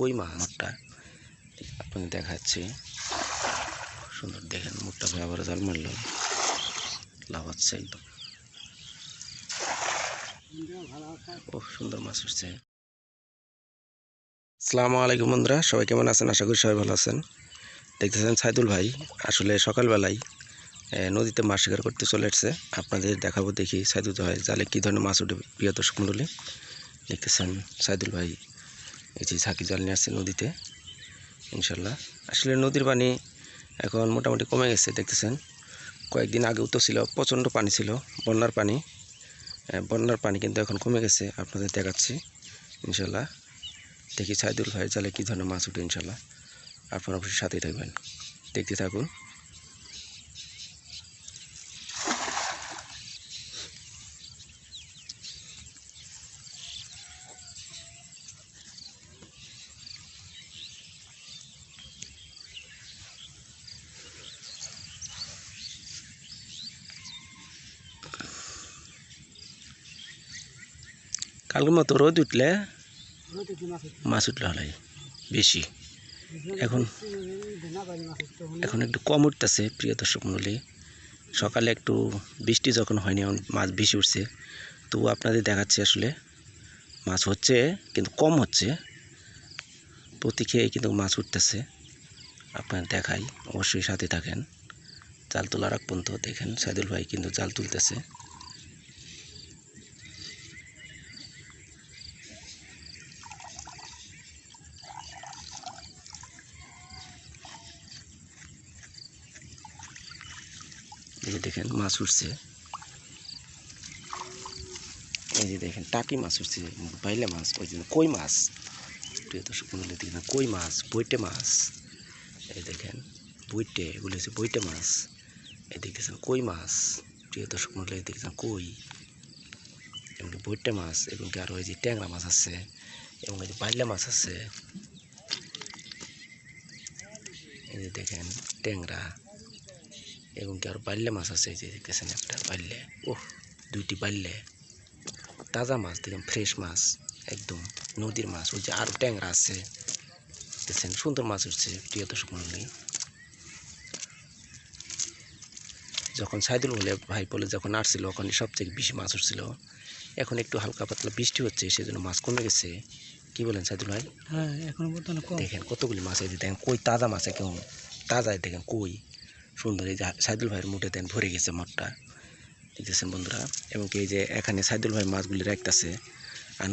কই মাছটা আপনাদের দেখাচ্ছি। সুন্দর দেখেন মুখটা ভাই আবার জাল মারল, লাফাচ্ছে একদম। ও সুন্দর মাছ উঠছে। আসসালামু আলাইকুম বন্ধুরা, সবাই কেমন আছেন? আশা করি সবাই ভালো আছেন। দেখতেছেন সাইদুল ভাই আসলে সকালবেলায় নদীতে মাছ শিকার করতে চলে এসেছে। আপনাদের দেখাবো, দেখি সাইদুল ভাই জালে কী ধরনের মাছ উঠে। প্রিয় দর্শক মণ্ডলী, দেখতেছেন সাইদুল ভাই এই যে ঝাঁকি জাল নিয়ে আসছে নদীতে। ইনশাল্লাহ আসলে নদীর পানি এখন মোটামুটি কমে গেছে। দেখতেছেন কয়েকদিন আগেও তো ছিল, প্রচণ্ড পানি ছিল, বন্যার পানি কিন্তু এখন কমে গেছে। আপনাদের দেখাচ্ছি ইনশাল্লাহ। দেখি সাইদুল ভাই জালে কী ধরনের মাছ উঠে। ইনশাল্লাহ আপনারা অবশ্যই সাথেই থাকবেন, দেখতে থাকুন। কালকের মতো রোদ উঠলে মাছ উঠলে হলাই বেশি। এখন একটু কম উঠতেছে প্রিয় দর্শক মণ্ডলী। সকালে একটু বৃষ্টি যখন হয়নি এখন মাছ বেশি উঠছে। তো আপনাদের দেখাচ্ছে আসলে মাছ হচ্ছে কিন্তু কম হচ্ছে, প্রতি খেয়ে কিন্তু মাছ উঠতেছে। আপনার দেখাই, অবশ্যই সাথে থাকেন। জাল তোলার আগ পর্যন্ত দেখেন সাইদুল ভাই কিন্তু জাল তুলতেছে। এই যে দেখেন মাছ উঠছে, এই যে দেখেন টাকি মাছ উঠছে, বাইলে মাছ, ওই জন্য কই মাছ। প্রিয় দর্শক মণ্ডলী দেখেন কই মাছ, বইটে মাছ। এই দেখেন বইটে, এগুলো হচ্ছে বইটে মাছ। এই দেখতেছেন কই মাছ। প্রিয় দর্শক মণ্ডলী দেখতেছেন কই, এমনি বইটে মাছ, এবং কি আরও এই যে ট্যাংরা মাছ আছে, এবং এই যে বাইলা মাছ আছে। এই যে দেখেন ট্যাংরা, এবং কি আরও বাইলে মাছ আছে। এই যে দেখতেছেন একটা বাইলে, ওহ দুইটি বাইলে, তাজা মাছ দেখেন, ফ্রেশ মাছ একদম, নদীর মাছ। ওই যে আরও ট্যাংরা আছে, দেখছেন সুন্দর মাছ উঠছে। প্রিয় দর্শক মণ্ডলী, যখন সাইদুল ভাই বলে যখন আসছিল ওখানে সবথেকে বেশি মাছ উঠছিল। এখন একটু হালকা পাতলা বৃষ্টি হচ্ছে, সেজন্য মাছ কমে গেছে। কি বলেন সাইদুল ভাই? হ্যাঁ, এখন বর্তমানে কম। দেখেন কতগুলি মাছ, এই যে দেখেন কই, তাজা মাছ একদম তাজা। দেখেন কই সুন্দর, এই যে সাইদুল ভাইয়ের মুঠে দেন ভরে গেছে মঠটা, দেখতেছেন বন্ধুরা। এবং কি এই যে এখানে সাইদুল ভাই মাছগুলি রাখতেছে, আর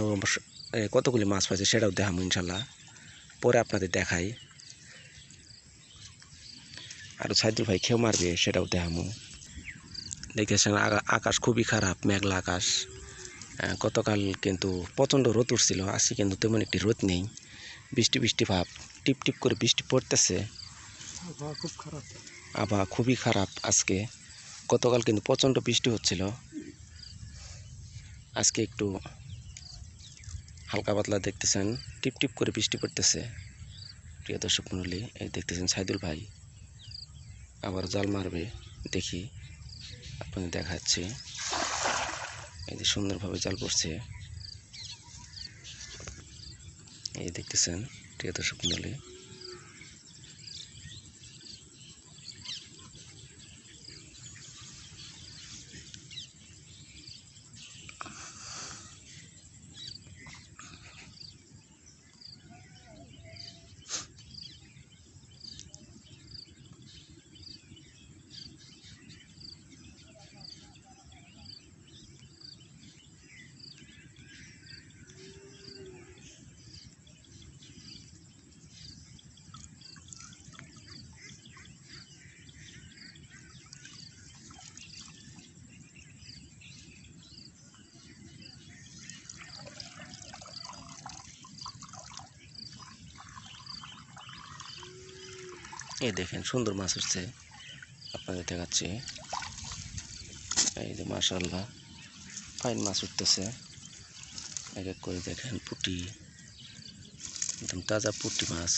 কতগুলি মাছ পাইছে সেটাও দেখাবো ইনশাল্লাহ, পরে আপনাদের দেখাই। আর সাইদুল ভাই খেয়ে মারবে সেটাও দেখাবো। দেখতেছেন আকাশ খুবই খারাপ, মেঘলা আকাশ। গতকাল কিন্তু প্রচণ্ড রোদ উঠছিল, আজকে কিন্তু তেমন একটি রোদ নেই, বৃষ্টি বৃষ্টি ভাব, টিপ টিপ করে বৃষ্টি পড়তেছে। আবহাওয়া খুবই খারাপ আজকে। গতকাল কিন্তু প্রচণ্ড বৃষ্টি হচ্ছিল, আজকে একটু হালকা পাতলা দেখতেছেন টিপ টিপ করে বৃষ্টি পড়তেছে। প্রিয় দর্শক মণ্ডলী, এই দেখতেছেন সাইদুল ভাই আবার জাল মারবে, দেখি আপনাদের দেখাচ্ছি। এই যে সুন্দরভাবে জাল পড়ছে, এই দেখতেছেন প্রিয় দর্শক মণ্ডলী। এই দেখেন সুন্দর মাছ উঠছে, আপনাদের দেখাচ্ছি। এই যে মাশাআল্লাহ ফাইন মাছ উঠতেছে এক এক করে। দেখেন পুঁটি, একদম তাজা পুঁটি মাছ,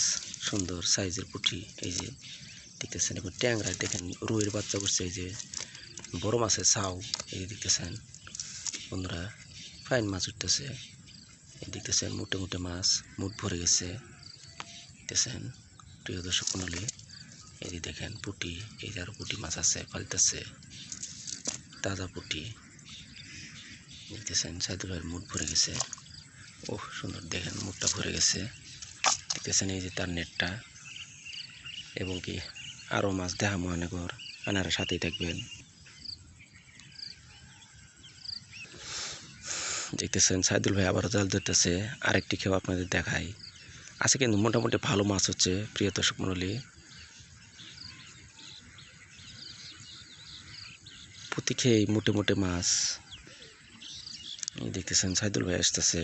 সুন্দর সাইজের পুঁটি। এই যে দেখতেছেন এখন ট্যাংরা, দেখেন রুইয়ের বাচ্চা করছে, এই যে বড় মাছের ছাউ। এই যে দেখতেছেন বন্ধুরা ফাইন মাছ উঠতেছে। এই দেখতেছেন মুটে মুটে মাছ, মুট ভরে গেছে। দেখতেছেন প্রিয় দর্শক মণ্ডলী, এই যে দেখেন পুঁটি, এই যে আরো পুঁটি মাছ আছে পালতেছে, তাজা পুঁটি দেখতেছেন। সাইদুল ভাইয়ের মুড ভরে গেছে, ও সুন্দর দেখেন মুখটা ভরে গেছে দেখতেছেন। এই যে তার নেটটা, এবং কি আরো মাছ দেখা মনে কর, আপনারা সাথেই থাকবেন। দেখতেছেন সাইদুল ভাই আবারও জাল ধরতেছে, আরেকটি খেয়ে আপনাদের দেখাই। আছে কিন্তু মোটামুটি ভালো মাছ হচ্ছে প্রিয় দর্শক মণ্ডলী। প্রতি খেয়ে মোটে মোটে মাছ দেখতেছেন। সাইদুল ভাই আসতেছে,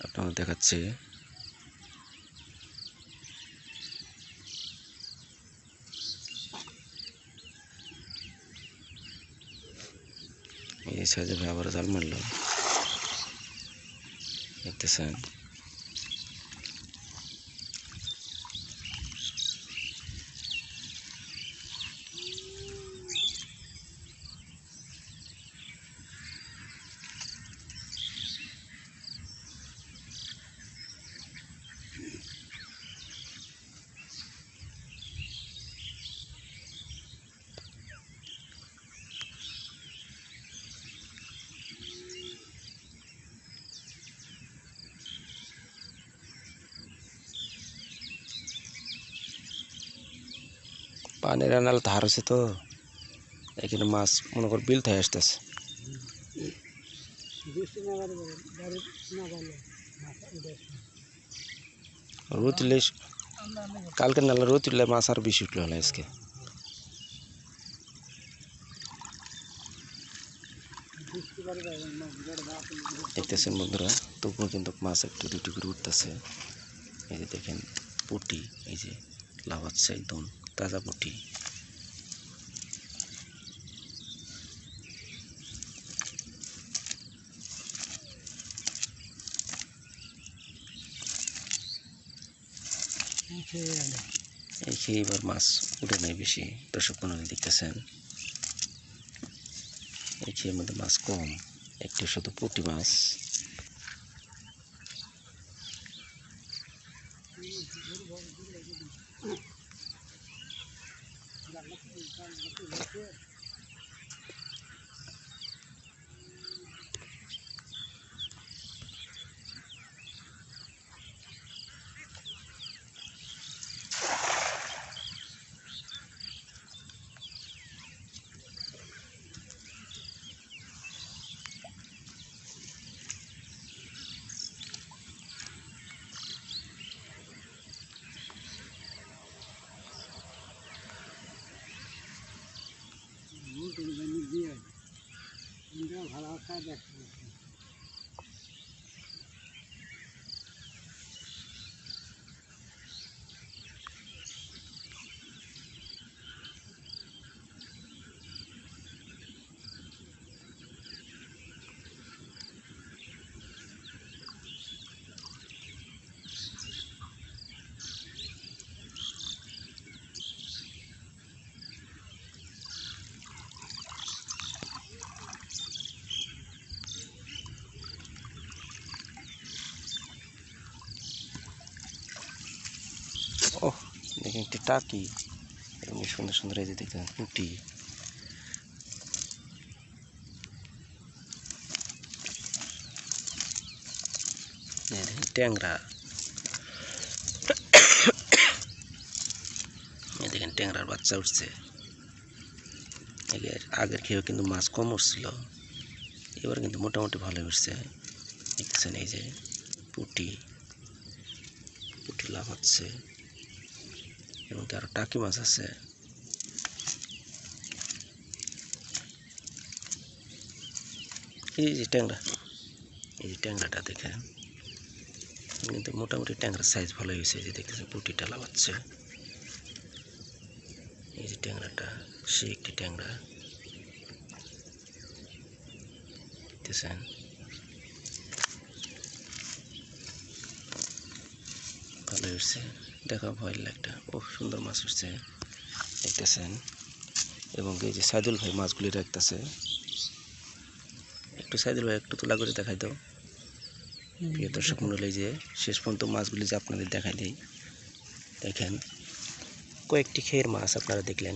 আপনাদের দেখাচ্ছে। এই সাইদুল ভাই আবার জাল মারল, দেখতেছেন। পানির আনাল ধার হচ্ছে তো, এখানে মাছ মনে কর বিল থেকে আসতেছে। রোদ উঠলে, কালকে নালা রোদ উঠলে মাছ আর বেশি উঠলো হলো আজকে। দেখতেছেন বন্ধুরা, তবুও কিন্তু মাছ একটু দুটি করে উঠতেছে। এই যে দেখেন পুঁটি, এই যে লাফাচ্ছে একদম তাজা পুঁটি। এই খেয়ে এবার মাছ উঠে নাই বেশি, দর্শক মণ্ডলী দেখতেছেন। এই খেয়ে মধ্যে মাছ কম, একটু শুধু পুঁটি মাছ। ও দেখেন একটি টাকি, এমনি সুন্দর সুন্দর এই যে দেখতেন পুঁটি। দেখেন ট্যাংরা, দেখেন ট্যাংরার বাচ্চা উঠছে। আগের খেয়েও কিন্তু মাছ কম উঠছিল, এবার কিন্তু মোটামুটি ভালো উঠছে। দেখতেছেন এই যে পুঁটি, পুঁটি লাফাচ্ছে, এবং আরো টাকি মাছ আছে। এই যে ট্যাংরা, এই যে ট্যাংরাটা দেখেন, কিন্তু মোটামুটি ট্যাংরার সাইজ ভালো হয়েছে। এই যে দেখতেছেন পুঁটিটা লাফাচ্ছে, এই যে ট্যাংরাটা, সে একটি ট্যাংরা দেখতেছেন। ভালো হচ্ছে, দেখা ভয় একটা, ও সুন্দর মাছ উঠছে দেখতেছেন। এবং এই যে সাইদুল ভাই মাছগুলি রাখতেছে, একটু সাইদুল ভাই একটু তোলা করে দেখাই দাও প্রিয় দর্শক মণ্ডলী। যে শেষ পর্যন্ত মাছগুলি যে আপনাদের দেখাই দিই, দেখেন কয়েকটি খেয়ের মাছ আপনারা দেখলেন।